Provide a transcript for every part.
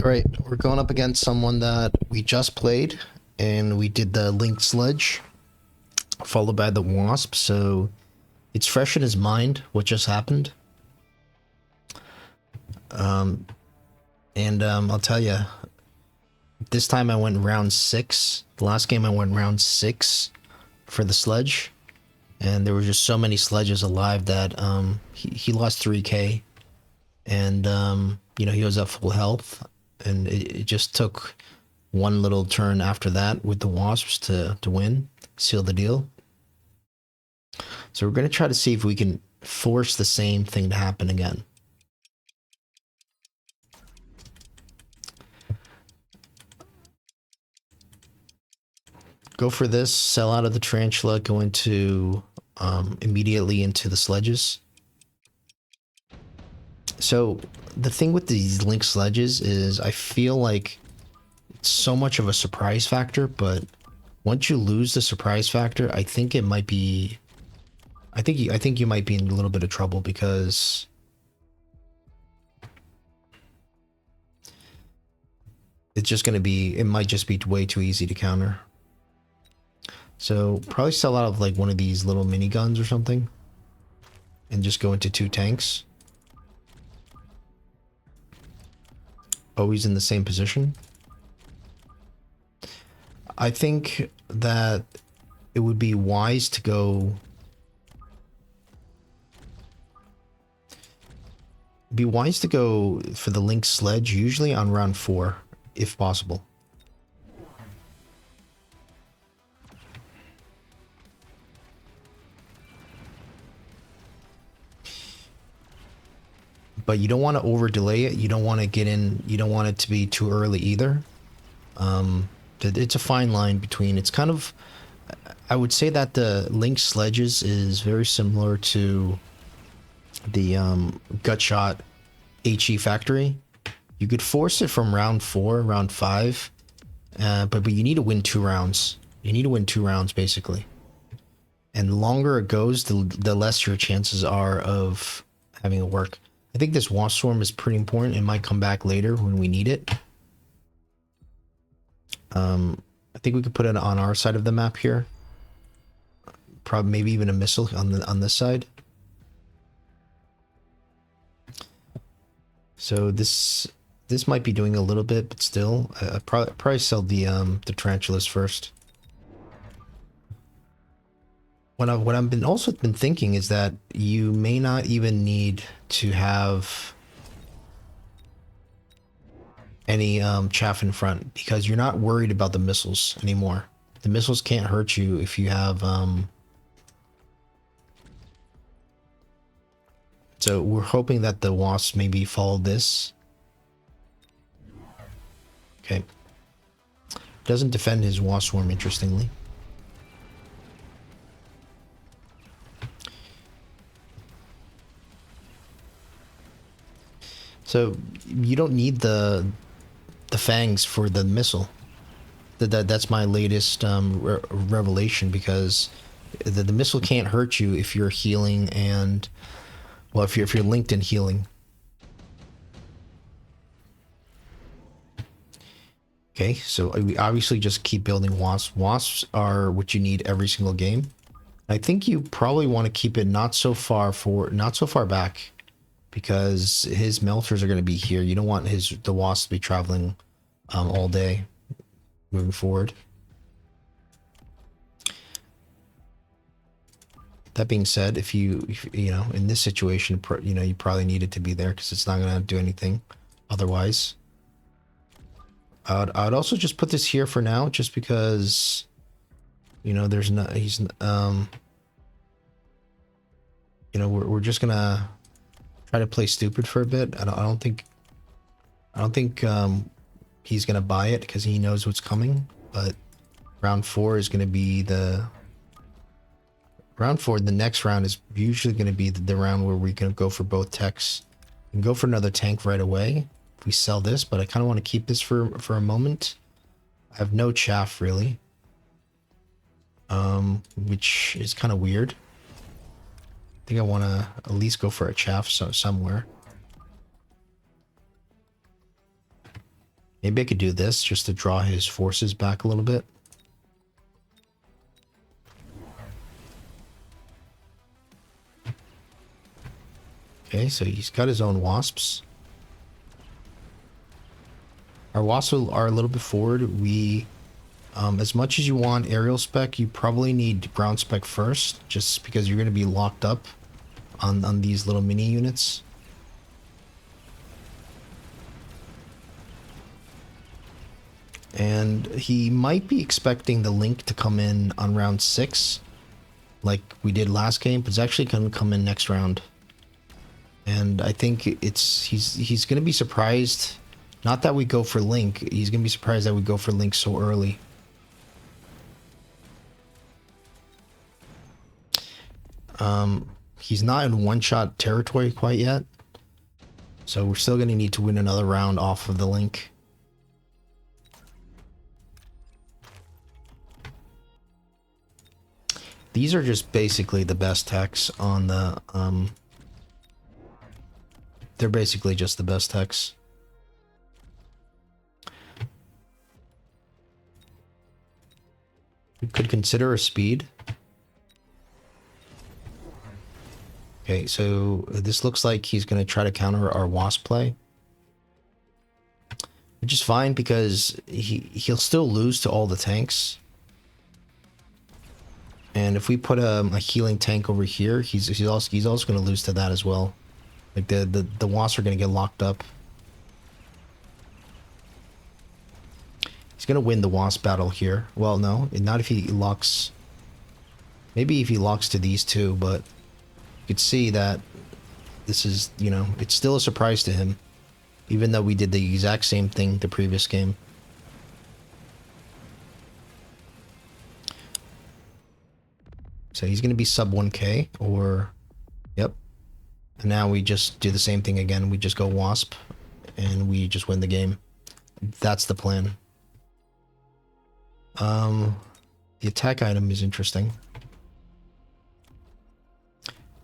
Alright, we're going up against someone that we just played, and we did the Linked Sledge, followed by the Wasp, so it's fresh in his mind what just happened. I'll tell you, this time I went round 6. The last game I went round 6 for the Sledge, and there were just so many Sledges alive that he lost 3k, and he was at full health, and it just took one little turn after that with the Wasps to win, seal the deal. So we're going to try to see if we can force the same thing to happen again. Go for this, sell out of the Tarantula, go into immediately into the Sledges. So the thing with these Linked Sledges is I feel like it's so much of a surprise factor, but once you lose the surprise factor, I think it might be... I think you might be in a little bit of trouble, because it's just going to be... It might just be way too easy to counter. So probably sell out of like one of these little miniguns or something, and just go into 2 tanks. Always in the same position. I think that it would be wise to go... for the Linked Sledge, usually on round 4, if possible. But you don't want to over delay it. You don't want to get in. You don't want it to be too early either. It's a fine line between. It's kind of. I would say that the Linked Sledges is very similar to the Gut Shot HE Factory. You could force it from round 4, round 5, but you need to win 2 rounds. You need to win 2 rounds basically. And the longer it goes, the less your chances are of having it work. I think this Wasp Swarm is pretty important. It might come back later when we need it. I think we could put it on our side of the map here. Probably maybe even a missile on this side. So this might be doing a little bit, but still, probably sell the tarantulas first. What I've also been thinking is that you may not even need to have any chaff in front, because you're not worried about the missiles anymore. The missiles can't hurt you if you have so we're hoping that the Wasps maybe follow this. Okay. Doesn't defend his Wasp Swarm, interestingly. So you don't need the fangs for the missile. That's my latest revelation, because the missile can't hurt you if you're healing, and well, if you're linked in healing. Okay, so we obviously just keep building wasps. Wasps are what you need every single game. I think you probably want to keep it not so far back, because his melters are going to be here. You don't want the wasps to be traveling all day moving forward. That being said, if you know, in this situation, you probably need it to be there, because it's not going to do anything otherwise. I would also just put this here for now, just because, there's no, we're just gonna try to play stupid for a bit. I don't think he's gonna buy it, because he knows what's coming. But round 4 is gonna be the next round is usually gonna be the round where we can go for both techs and go for another tank right away if we sell this. But I kind of want to keep this for a moment. I have no chaff really, which is kind of weird. I think I want to at least go for a chaff somewhere. Maybe I could do this just to draw his forces back a little bit. Okay, so he's got his own wasps. Our wasps are a little bit forward. We, as much as you want aerial spec, you probably need ground spec first, just because you're going to be locked up on these little mini units. And he might be expecting the Link to come in on round 6, like we did last game, but it's actually going to come in next round. And I think he's going to be surprised, not that we go for Link, he's going to be surprised that we go for Link so early. He's not in one-shot territory quite yet, so we're still going to need to win another round off of the Link. These are just basically the best techs on the, they're basically just the best techs. We could consider a speed. Okay, so this looks like he's going to try to counter our wasp play. Which is fine because he'll still lose to all the tanks. And if we put a healing tank over here, he's also going to lose to that as well. Like the wasps are going to get locked up. He's going to win the wasp battle here. Well, no, not if he locks. Maybe if he locks to these two, but you could see that this is, you know, it's still a surprise to him, even though we did the exact same thing the previous game. So he's going to be sub 1k, or, yep. And now we just do the same thing again. We just go wasp, and we just win the game. That's the plan. The attack item is interesting.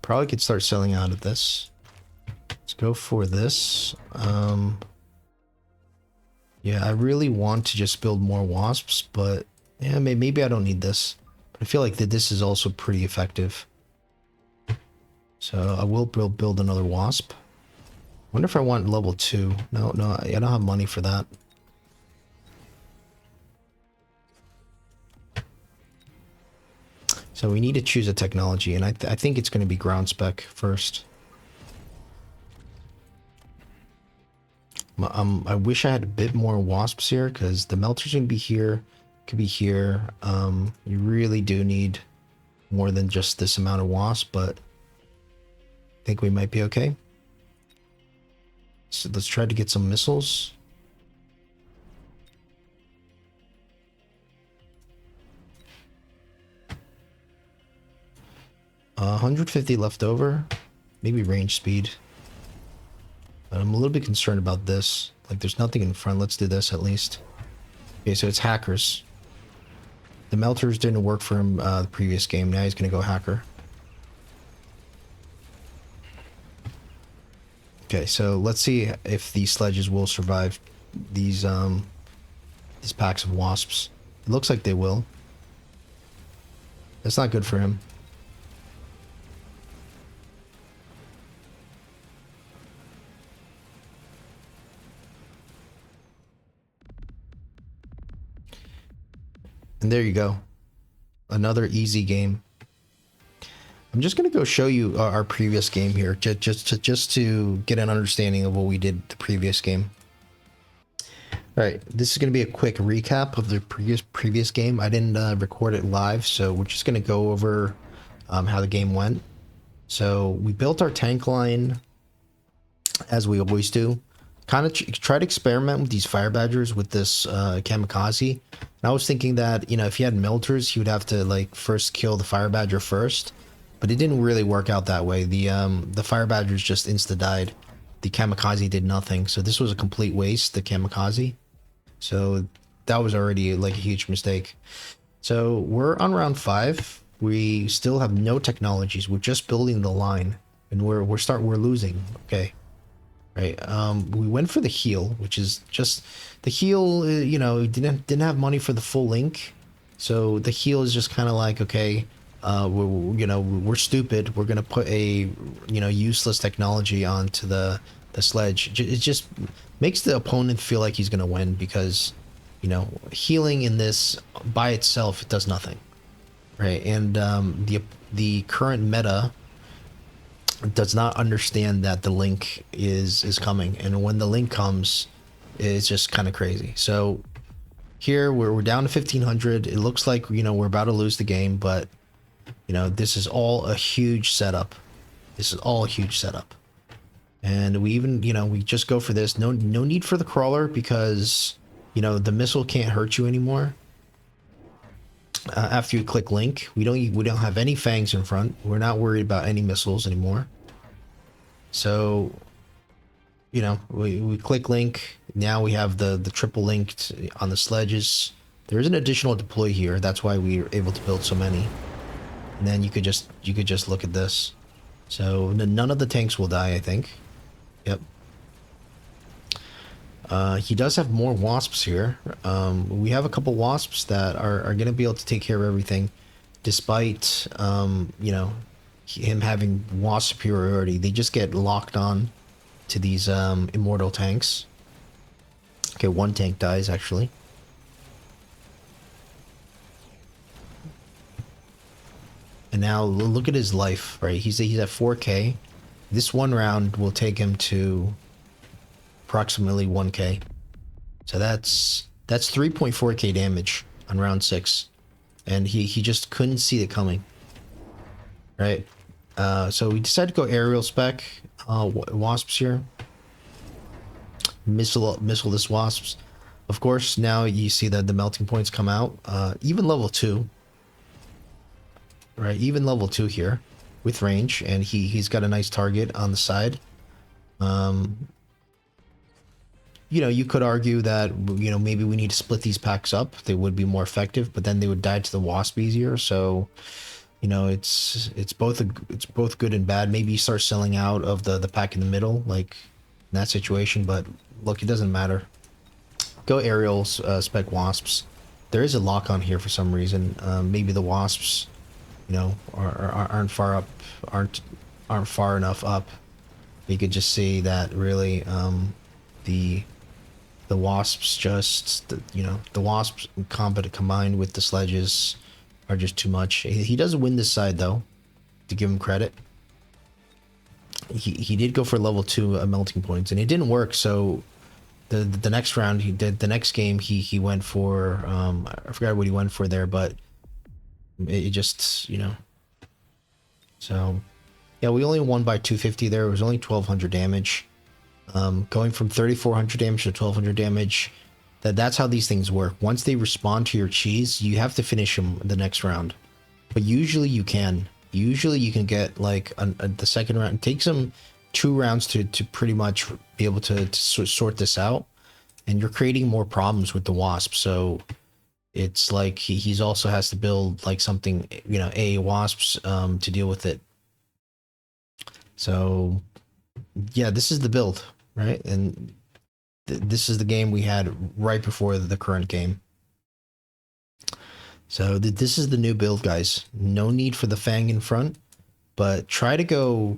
Probably could start selling out of this. Let's go for this. Yeah, I really want to just build more wasps, but yeah, maybe I don't need this. I feel like that this is also pretty effective. So I will build another wasp. Wonder if I want level 2. No, I don't have money for that. So we need to choose a technology, and I think it's going to be ground spec first. I wish I had a bit more wasps here, because the melter's going to be here. Could be here. You really do need more than just this amount of wasp, but I think we might be okay. So let's try to get some missiles. Uh, 150 left over. Maybe range speed. But I'm a little bit concerned about this. Like, there's nothing in front. Let's do this at least. Okay, so it's hackers. The melters didn't work for him the previous game. Now he's going to go hacker. Okay, so let's see if these sledges will survive these packs of wasps. It looks like they will. That's not good for him. And there you go. Another easy game. I'm just going to go show you our previous game here, just to get an understanding of what we did the previous game. All right, this is going to be a quick recap of the previous game. I didn't record it live, so we're just going to go over how the game went. So we built our tank line, as we always do. Kind of try to experiment with these fire badgers with this kamikaze. And I was thinking that, you know, if he had melters, he would have to like first kill the fire badger first, but it didn't really work out that way. The fire badgers just insta died. The kamikaze did nothing, so this was a complete waste, the kamikaze. So that was already like a huge mistake. So we're on round 5. We still have no technologies. We're just building the line, and we're losing. Okay. right? We went for the heal, which is just the heal. You know, didn't have money for the full link, so the heal is just kind of like, okay, we're stupid. We're gonna put a useless technology onto the sledge. It just makes the opponent feel like he's gonna win because healing in this by itself, it does nothing, right? And the current meta does not understand that the link is coming, and when the link comes, it's just kind of crazy. So here we're down to 1500. It looks like we're about to lose the game, but this is all a huge setup. This is all a huge setup, and we even we just go for this. No need for the crawler because the missile can't hurt you anymore. After you click link, we don't have any fangs in front. We're not worried about any missiles anymore. So, we click link. Now we have the triple linked on the sledges. There is an additional deploy here. That's why we were able to build so many. And then you could just look at this. So none of the tanks will die, I think. Yep. He does have more wasps here. We have a couple wasps that are going to be able to take care of everything, despite him having wasp superiority. They just get locked on to these immortal tanks. Okay, one tank dies actually. And now look at his life, right? He's at 4K. This one round will take him to approximately 1K. So that's 3.4K damage on round 6. And he just couldn't see it coming. Right? So we decided to go aerial spec wasps here. Missile-less wasps. Of course, now you see that the melting points come out. Even level 2. Right? Even level 2 here with range, and he's got a nice target on the side. You could argue that maybe we need to split these packs up. They would be more effective, but then they would die to the wasp easier. So, it's both good and bad. Maybe you start selling out of the pack in the middle, like in that situation. But look, it doesn't matter. Go aerial spec wasps. There is a lock on here for some reason. Maybe the wasps, aren't far enough up. You could just see that really the wasps the wasps combat combined with the sledges are just too much. He does win this side though, to give him credit. He did go for level 2 melting points and it didn't work. So the next round the next game he went for I forgot what he went for there, but it just so yeah, we only won by 250 there. It was only 1200 damage. Going from 3400 damage to 1200 damage, that's how these things work. Once they respond to your cheese, you have to finish them the next round. But usually you can. Usually you can get like the second round. It takes them 2 rounds to pretty much be able to sort this out. And you're creating more problems with the wasp. So it's like he's also has to build like something, A wasps to deal with it. So yeah, this is the build. Right, and this is the game we had right before the current game. So this is the new build, guys. No need for the fang in front, but try to go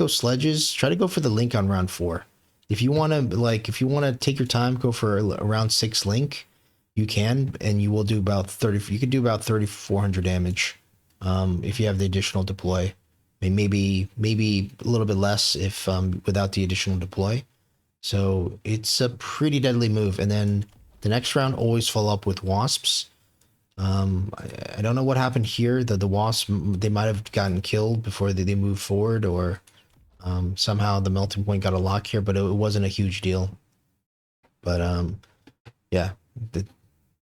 sledges. Try to go for the link on round 4. If you want to take your time, go for a round 6 link. You can, and you will do about 30. You could do about 3,400 damage if you have the additional deploy. Maybe a little bit less if without the additional deploy. So it's a pretty deadly move. And then the next round always follow up with wasps. I don't know what happened here. The wasps, they might have gotten killed before they moved forward, or somehow the melting point got a lock here, but it wasn't a huge deal. But yeah,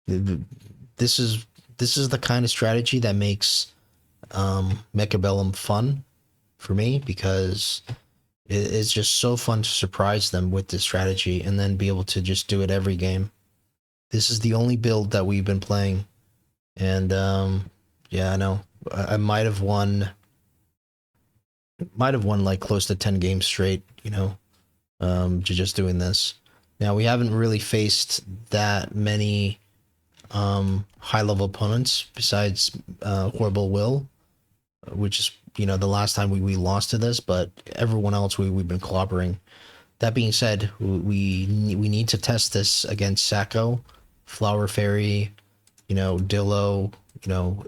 this is the kind of strategy that makes Mechabellum fun for me, because it's just so fun to surprise them with this strategy and then be able to just do it every game. This is the only build that we've been playing, and yeah, I know I might have won like close to 10 games straight, to just doing this. Now we haven't really faced that many high level opponents besides Horrible Will, which is the last time we lost to this, but everyone else we've been clobbering. That being said, we need to test this against Sacco, Flower Fairy, Dillo,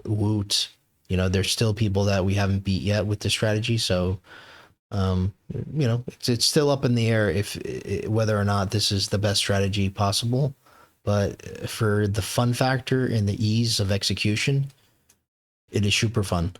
Woot. There's still people that we haven't beat yet with this strategy, so it's still up in the air if whether or not this is the best strategy possible. But for the fun factor and the ease of execution, it is super fun.